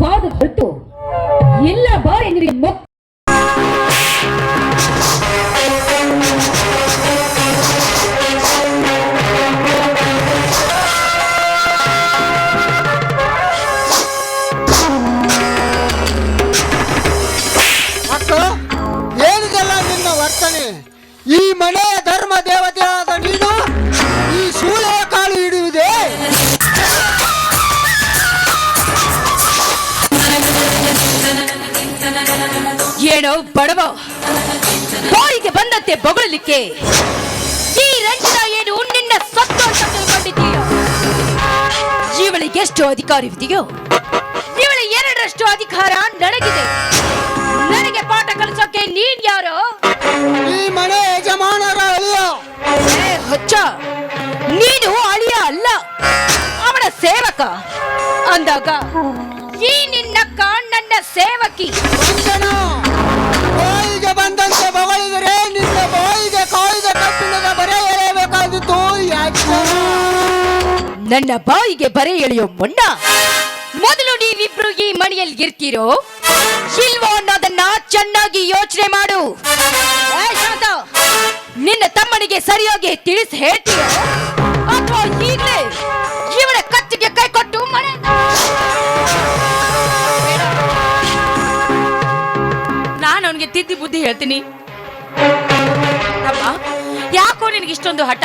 ಪಾದ ಬಿಟ್ಟು ಎಲ್ಲ ಬಾರಿ ನಿನಗೆ ಏನಿದೆಲ್ಲ ನಿನ್ನ ವರ್ತನೆ? ಈ ಮನೆಯ ಧರ್ಮ ದೇವತೆಯಾದ ನೀನು ಈ ಸೂಳೆಯ ಕಾಲು ಹಿಡಿಯುವುದೇ? ಏನೋ ಬಡವ ಬಾಯಿಗೆ ಬಂದಂತೆ ಬೊಗಳಲಿಕ್ಕೆ ಈ ರಂಜಿತ ಏನು ನಿನ್ನ ಸತ್ತು ಅಂತ ತಿಳ್ಕೊಂಡಿದ್ದೀಯೋ? ಇವಳಿಗೆ ಎಷ್ಟು ಅಧಿಕಾರವಿದೆಯೋ ಇವಳ ಎರಡರಷ್ಟು ಅಧಿಕಾರ ನನಗಿದೆ. ನನಗೆ ಪಾಠ ಕಲಿಸೋಕೆ ನೀನ್ ಯಾರು? ಈ ಮನೆ ಯಜಮಾನರ ಅಳಿಯ. ಹುಚ್ಚ, ನೀನು ಅಳಿಯ ಅಲ್ಲ, ಅವನ ಸೇವಕ. ಅಂದಾಗ ಈ ನಿನ್ನ ನನ್ನ ಸೇವಕಿ. ಬಾಯಿಗೆ ಬಂದಂತೆ ಬಗಳಿದರೆ ನಿನ್ನ ಬಾಯಿಗೆ ಕಾಯ್ದೆ ಕಬ್ಬಿಣದ ಬರೆ ಎಳೆಯಬೇಕಾದಿತ್ತು. ನನ್ನ ಬಾಯಿಗೆ ಬರೆ ಎಳೆಯೋ ಮುನ್ನ ಮೊದಲು ನೀವಿಬ್ರು ಈ ಮನೆಯಲ್ಲಿ ಇರ್ತೀರೋ ಇಲ್ವೋ ಅನ್ನೋದನ್ನ ಚೆನ್ನಾಗಿ ಯೋಚನೆ ಮಾಡು. ನಿನ್ನ ತಮ್ಮನಿಗೆ ಸರಿಯಾಗಿ ತಿಳಿಸಿ ಹೇಳ್ತೀಯೋ ಅಥವಾ ಈಗಲೇ ಇವಳ ಕತ್ತಿಗೆ ಕೈ ಕೊಟ್ಟು ಮನೆ ನಾನು ಅವನಿಗೆ ತಿದ್ದಿ ಬುದ್ಧಿ ಹೇಳ್ತೀನಿ. ಯಾಕೋ ನಿನಗೆ ಇಷ್ಟೊಂದು ಹಠ?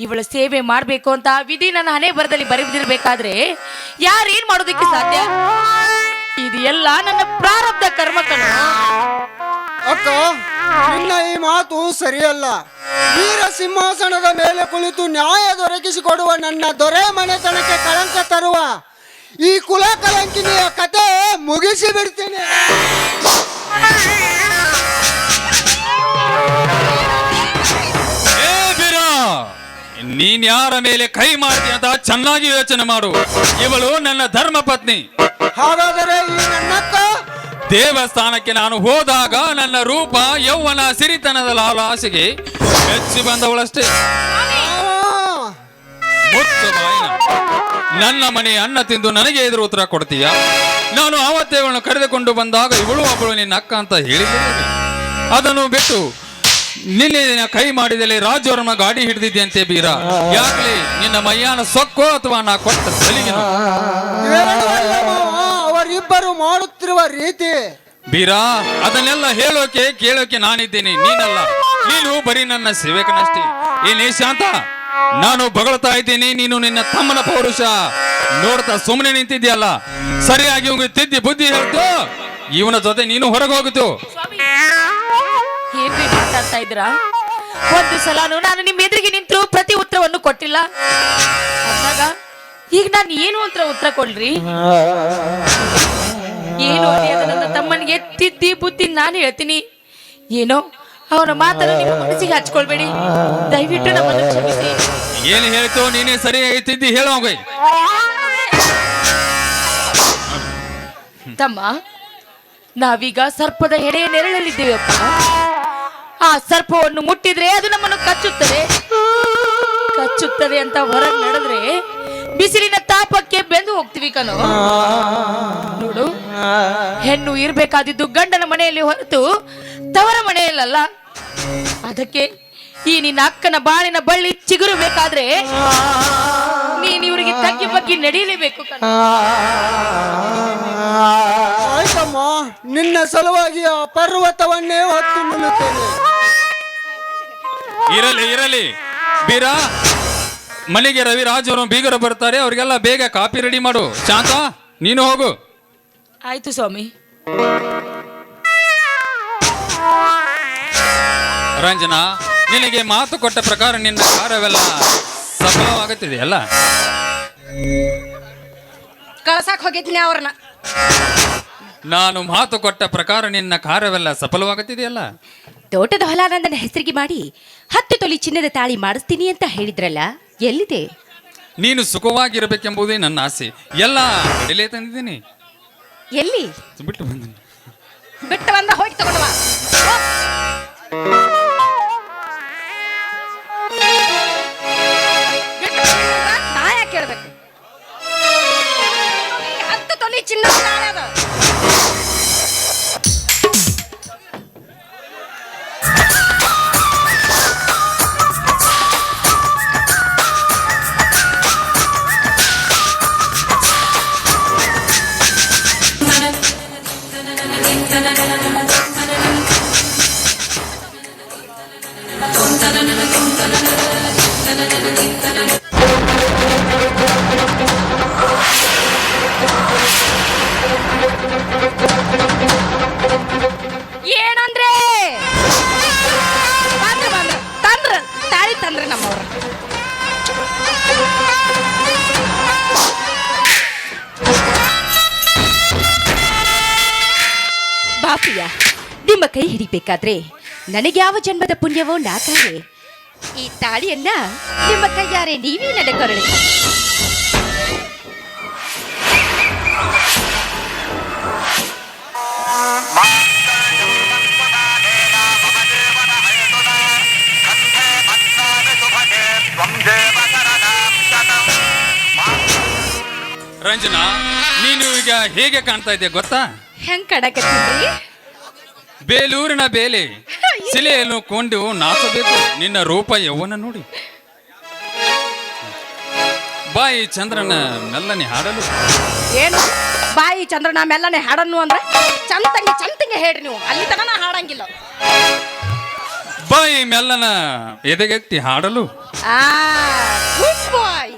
ಇವಳ ಸೇವೆ ಮಾಡಬೇಕು ಅಂತ ವಿಧಿ ನನ್ನ ಹಣೆ ಬರದಲ್ಲಿ ಬರೆದಿರ್ಬೇಕಾದ್ರೆ ಯಾರೇನ್ ಮಾಡೋದಕ್ಕೆ ಸಾಧ್ಯ? ಇದು ಎಲ್ಲ ನನ್ನ ಪ್ರಾರಬ್ಧ ಕರ್ಮಕನು. ಅಕ್ಕ, ನಿನ್ನ ಈ ಮಾತು ಸರಿಯಲ್ಲ. ವೀರ ಸಿಂಹಾಸನದ ಮೇಲೆ ಕುಳಿತು ನ್ಯಾಯ ದೊರಕಿಸಿಕೊಡುವ ನನ್ನ ದೊರೆ ಮನೆತನಕ್ಕೆ ಕಳಂಕ ತರುವ ಈ ಕುಲ ಕಲಂಕಿನಿಯ ಕತೆ ಮುಗಿಸಿ ಬಿಡ್ತೀನಿ. ನೀನ್ ಯಾರ ಮೇಲೆ ಕೈ ಮಾಡ್ತೀಯ ಅಂತ ಚೆನ್ನಾಗಿ ಯೋಚನೆ ಮಾಡು. ಇವಳು ನನ್ನ ಧರ್ಮ ಪತ್ನಿ. ಹಾಗಾದರೆ ಈ ನನ್ನಕ್ಕ ದೇವಸ್ಥಾನಕ್ಕೆ ನಾನು ಹೋದಾಗ ನನ್ನ ರೂಪ ಯೌವನ ಸಿರಿತನದ ಲಾಲಾಸೆಗೆ ಮೆಚ್ಚಿ ಬಂದವಳಷ್ಟೇ. ಮುತ್ತು ಬಾಯಿನ ನನ್ನ ಮನೆ ಅನ್ನ ತಿಂದು ನನಗೆ ಎದುರು ಉತ್ತರ ಕೊಡ್ತೀಯ? ನಾನು ಆವತ್ತೇ ಅವಳನ್ನು ಕರೆದುಕೊಂಡು ಬಂದಾಗ ಇವಳು ಒಬ್ಬಳು ನಿನ್ನ ಅಕ್ಕ ಅಂತ ಹೇಳಿದ್ದೇನೆ. ಅದನ್ನು ಬಿಟ್ಟು ನಿನ್ನೆ ಕೈ ಮಾಡಿದಲ್ಲಿ ರಾಜವರನ್ನ ಗಾಡಿ ಹಿಡಿದಿದ್ದಂತೆ ಬೀರ. ಯಾಕಲೇ ನಿನ್ನ ಮೈಯಾನ ಸೊಕ್ಕೋ ಅಥವಾ ನಾ ಕೊಟ್ಟ ಸಲಿಗೆನೋ? ಅವರಿಬ್ಬರು ಮಾಡುತ್ತಿರುವ ರೀತಿ ಬೀರ, ಅದನ್ನೆಲ್ಲ ಹೇಳೋಕೆ ಕೇಳೋಕೆ ನಾನಿದ್ದೇನೆ, ನೀನಲ್ಲ. ನೀನು ಬರೀ ನನ್ನ ಸೇವಕನಷ್ಟೇ. ಏನೇ ಶಾಂತ, ನಾನು ಬಗಳ್ತಾ ಇದ್ದೀನಿ, ನೀನು ನಿನ್ನ ತಮ್ಮನ ಪೌರುಷ ನೋಡ್ತಾ ಸುಮ್ಮನೆ ನಿಂತಿದ್ಯಲ್ಲ. ಸರಿಯಾಗಿ ಇವ್ಗೆ ತಿದ್ದಿ ಬುದ್ಧಿ ಹೇಳ್ತು, ಇವನ ಜೊತೆ ನೀನು ಹೊರಗೆ ಹೋಗಿತು. ಏನ್ರಿ ಮಾತಾಡ್ತಾ ಇದ್ದೀರಾ? ಒಂದು ಸಲಾನು ನಾನು ನಿಮ್ಮ ಎದುರಿಗೆ ನಿಂತು ಪ್ರತಿ ಉತ್ತರವನ್ನು ಕೊಟ್ಟಿಲ್ಲ ಅಂದಾಗ ಈಗ ನಾನು ಏನು ಅಂತ ಉತ್ತರ ಕೊಡ್ರಿ? ಏನು ನನ್ನ ತಮ್ಮನಿಗೆ ತಿದ್ದಿ ಬುದ್ಧಿ ನಾನು ಹೇಳ್ತೀನಿ. ಏನೋ ಅವನ ಮಾತನ್ನು ನಿಮ್ಮ ಮನಸ್ಸಿಗೆ ಹಚ್ಕೊಳ್ಬೇಡಿ, ದಯವಿಟ್ಟು ನಮ್ಮನ್ನು ಕ್ಷಮಿಸಿ. ಏನು ಹೇಳ್ತು ನೀನೇ ಸರಿಯಾಗಿ ತಿದ್ದಿ ಹೇಳೋ. ತಮ್ಮ, ನಾವೀಗ ಸರ್ಪದ ಎಡೆಯ ನೆರಳಲ್ಲಿದ್ದೇವಪ್ಪ. ಆ ಸರ್ಪವನ್ನು ಮುಟ್ಟಿದ್ರೆ ಅದು ನಮ್ಮನ್ನು ಕಚ್ಚುತ್ತದೆ ಅಂತ ಹೊರಗೆ ನಡೆದ್ರೆ ಬಿಸಿಲಿನ ತಾಪಕ್ಕೆ ಬೆಂದು ಹೋಗ್ತೀವಿ ಕಣೋ. ನೋಡು, ಹೆಣ್ಣು ಇರ್ಬೇಕಾದಿದ್ದು ಗಂಡನ ಮನೆಯಲ್ಲಿ ಹೊರತು ತವರ ಮನೆಯಲ್ಲ. ಅದಕ್ಕೆ ಈ ನಿನ್ನ ಅಕ್ಕನ ಬಾಳಿನ ಬಳ್ಳಿ ಚಿಗುರು ಬೇಕಾದ್ರೆ ನೀನ್ ಇವರಿಗೆ ತಗ್ಗಿ ಬಗ್ಗಿ ನಡೆಯಲೇಬೇಕು ಕಣ. ಆಯ್ತಮ್ಮ, ನಿನ್ನ ಸಲುವಾಗಿ ಆ ಪರ್ವತವನ್ನೇ ಹೊತ್ತು ನಿಲ್ಲುತ್ತೇನೆ. ಇರಲಿ ಬೀರ, ಮನೆಗೆ ರವಿರಾಜ್ ಅವರು ಬೀಗರು ಬರ್ತಾರೆ, ಅವ್ರಿಗೆಲ್ಲ ಬೇಗ ಕಾಪಿ ರೆಡಿ ಮಾಡು. ಶಾಂತ, ನೀನು ಹೋಗು. ಆಯ್ತು ಸ್ವಾಮಿ. ರಂಜನಾ, ನಿನಗೆ ಮಾತು ಕೊಟ್ಟ ಪ್ರಕಾರ ನಿನ್ನ ಕಾರ್ಯವೆಲ್ಲ ಸಫಲವಾಗುತ್ತಿದೆ ಅಲ್ಲ? ಕಳಸಾಕ್ ಹೋಗಿದ್ದೀನಿ ಅವ್ರನ್ನ. ನಾನು ಮಾತು ಕೊಟ್ಟ ಪ್ರಕಾರ ನಿನ್ನ ಕಾರ್ಯವೆಲ್ಲ ಸಫಲವಾಗುತ್ತಿದೆಯಲ್ಲ? ತೋಟದ ಹೊಲ ನನ್ನ ಹೆಸರಿಗೆ ಮಾಡಿ 10 ತೊಲಿ ಚಿನ್ನದ ತಾಳಿ ಮಾಡಿಸ್ತೀನಿ ಅಂತ ಹೇಳಿದ್ರಲ್ಲ, ಎಲ್ಲಿದೆ? ನೀನು ಸುಖವಾಗಿರಬೇಕೆಂಬುದೇ ನನ್ನ ಆಸೆ. ಎಲ್ಲ ಕಡಲೆ ತಂದಿದ್ದೀನಿ. ಎಲ್ಲಿ ಬಿಟ್ಟು ಬಂದ ಹೋಗಿ ತಗೊಂಡು ಬಾ. ನಾ ಯಾಕೆ ಹೇಳ್ಬೇಕು? 10 ತೊಲಿ ಚಿನ್ನ ಏನಂದ್ರೆ ತಂದ್ರ ತಾಳಿ ತಂದ್ರೆ ನಮ್ಮವ್ರ ಬಾಪಿಯ ನಿಮ್ಮ ಕೈ ಹಿಡಿಬೇಕಾದ್ರೆ ನನಗೆ ಯಾವ ಜನ್ಮದ ಪುಣ್ಯವೋ ನಾಕಾರೆ ಈ ತಾಳಿಯನ್ನ ನಿಮ್ಮ ಕೈಯಾರೆ ನೀವೇ ನಡೆಕೊರಳಿ. ರಂಜನಾ, ನೀನು ಈಗ ಹೇಗೆ ಕಾಣ್ತಾ ಇದೆಯಾ ಗೊತ್ತಾ? ಹೆಂಗ್ ಕಡಕತ್ತೀರಿ? ಬೇಲೂರಿನ ಬೇಲೆ ಶಿಲೆಯನ್ನು ಕೊಂಡು ನಾಚಬೇಕು ನಿನ್ನ ರೂಪ ಯೌವನ ನೋಡಿ. ಬಾಯಿ ಚಂದ್ರನ ಮೆಲ್ಲನೆ ಹಾಡಲು. ಏನು ಬಾಯಿ ಚಂದ್ರನ ಮೆಲ್ಲನೆ ಹಾಡನ್ನು ಅಂದ್ರೆ ಚಂತಂಗೆ ಹೇಳ್ರಿ ನೀವು, ಅಲ್ಲಿ ತನಕ ಹಾಡಂಗಿಲ್ಲ. ಬಾಯಿ ಮೆಲ್ಲನ ಎದೆಗೆತ್ತಿ ಹಾಡಲು. ಗುಡ್ ಬಾಯ್.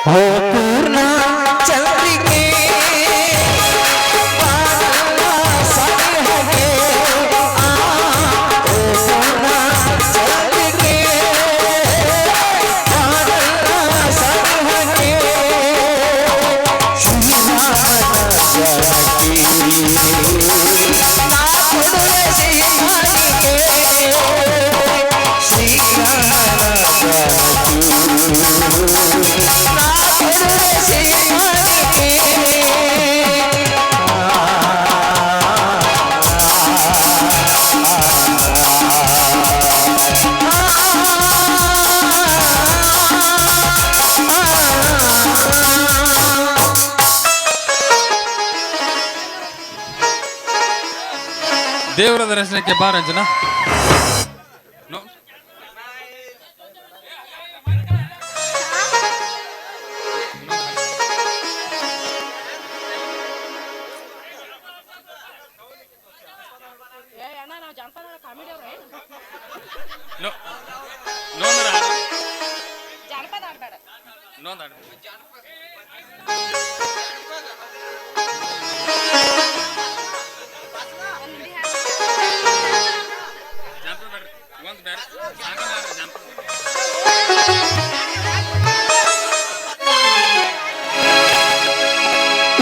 ಪೂರ್ಣ ಚಂದ್ರಿಕೆ ದೇವರ ದರ್ಶನಕ್ಕೆ ಬಾ ರಂಜನಾ.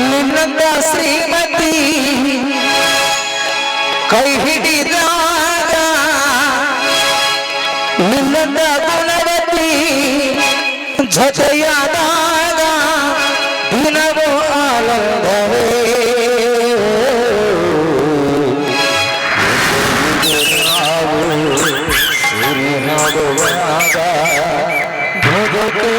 ನಿನ್ನಂತ ಶ್ರೀಮತಿ ಕೈ ಹಿಡಿದಾಗ ನಿನ್ನಂತ ಗುಣವತಿ ಜೊತೆಯಾದಾಗ ದಿನವೂ ಆನಂದವೇ ಹಾಡುವಾಗ ಭಗಕ್ಕೆ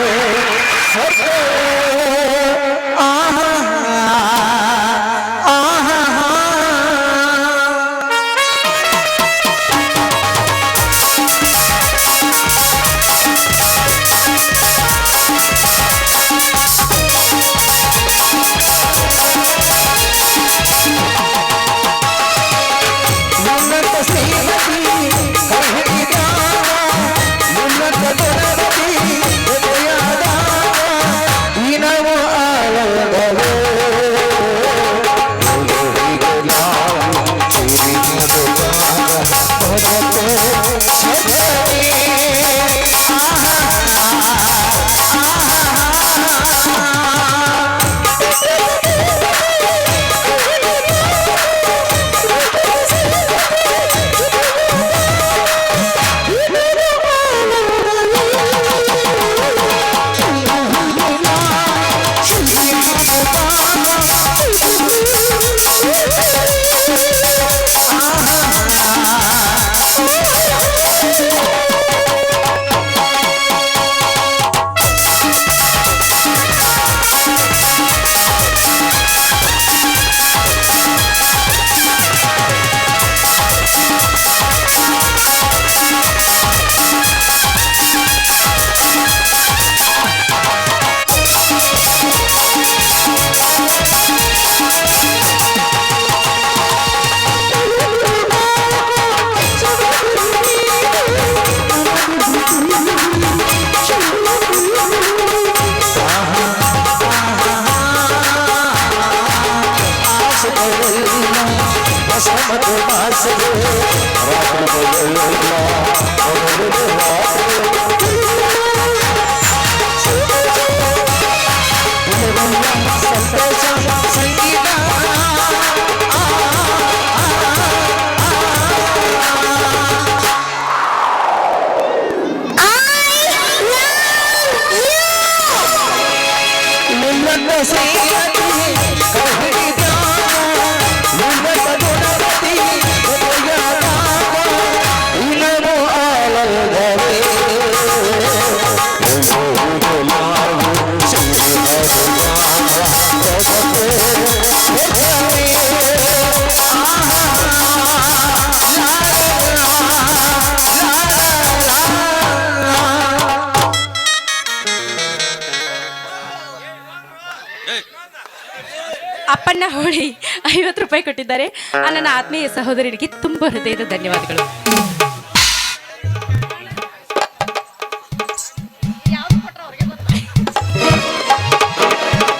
ಅಪ್ಪಣ್ಣ ಹೋಳಿ 50 ರೂಪಾಯಿ ಕೊಟ್ಟಿದ್ದಾರೆ. ನನ್ನ ಆತ್ಮೀಯ ಸಹೋದರರಿಗೆ ತುಂಬ ಹೃದಯದ ಧನ್ಯವಾದಗಳು.